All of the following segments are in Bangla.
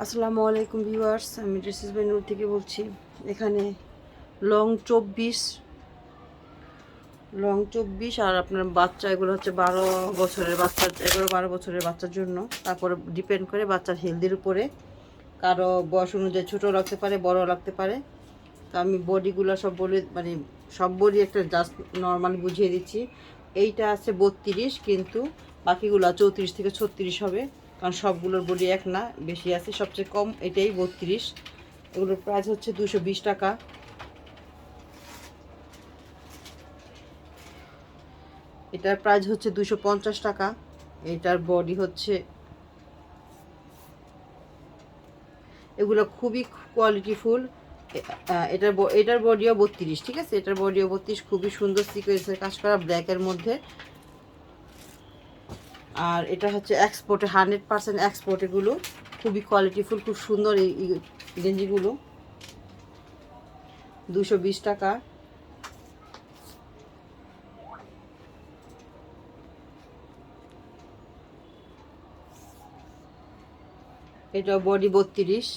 আসসালামু আলাইকুম ভিউয়ার্স, আমি ড্রেসেস বাই নূর থেকে বলছি। এখানে লং 24 আর আপনার বাচ্চা, এগুলো হচ্ছে 12 বছরের বাচ্চা, 11-12 বছরের বাচ্চার জন্য। তারপরে ডিপেন্ড করে বাচ্চার হেলদির উপরে, কারো বয়স অনুযায়ী ছোটো লাগতে পারে, বড় লাগতে পারে। তো আমি বডিগুলো সব বলে, মানে সব বডি একটা জাস্ট নর্মাল বুঝিয়ে দিচ্ছি। এইটা আছে 32, কিন্তু বাকিগুলো 34 থেকে 36 হবে, কারণ সবগুলোর বডি এক না, বেশি আছে। সবচেয়ে কম এটাই 32। এগুলোর প্রাইস হচ্ছে 220 টাকা। এটার প্রাইস হচ্ছে 250 টাকা। এটার বডি হচ্ছে, এগুলো খুবই কোয়ালিটিফুল। এটার বডিও 32, ঠিক আছে? এটার বডিও 32, খুবই সুন্দর সিকোয়েন্সের কাজ করা ব্ল্যাকের মধ্যে। আর এটা হচ্ছে এক্সপোর্টে, 100% এক্সপোর্ট। এগুলো খুবই কোয়ালিটিফুল, খুব সুন্দর এই গেঞ্জিগুলো। 220 টাকা। এটা বডি 32,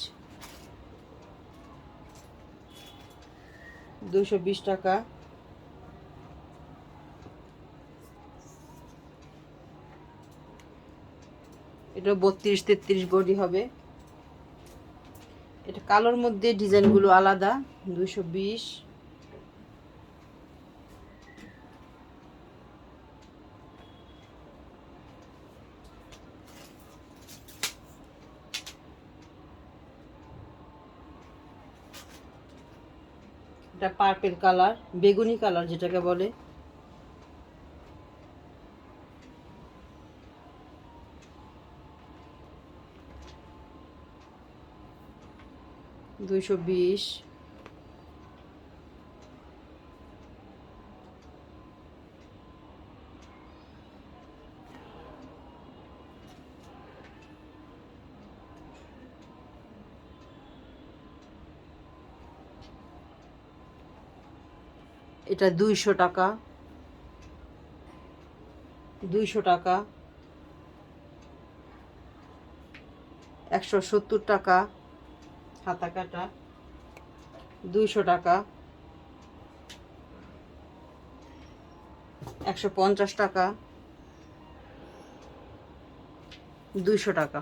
220 টাকা। এটা 32-33 বডি হবে। এটা কালোর মধ্যে ডিজাইনগুলো আলাদা। 220। এটা পার্পেল কালার, বেগুনি কালার যেটাকে বলে। 220। এটা 200 টাকা। 200 টাকা। 170 টাকা হাতা কাটা। 200 টাকা। 150 টাকা। 200 টাকা।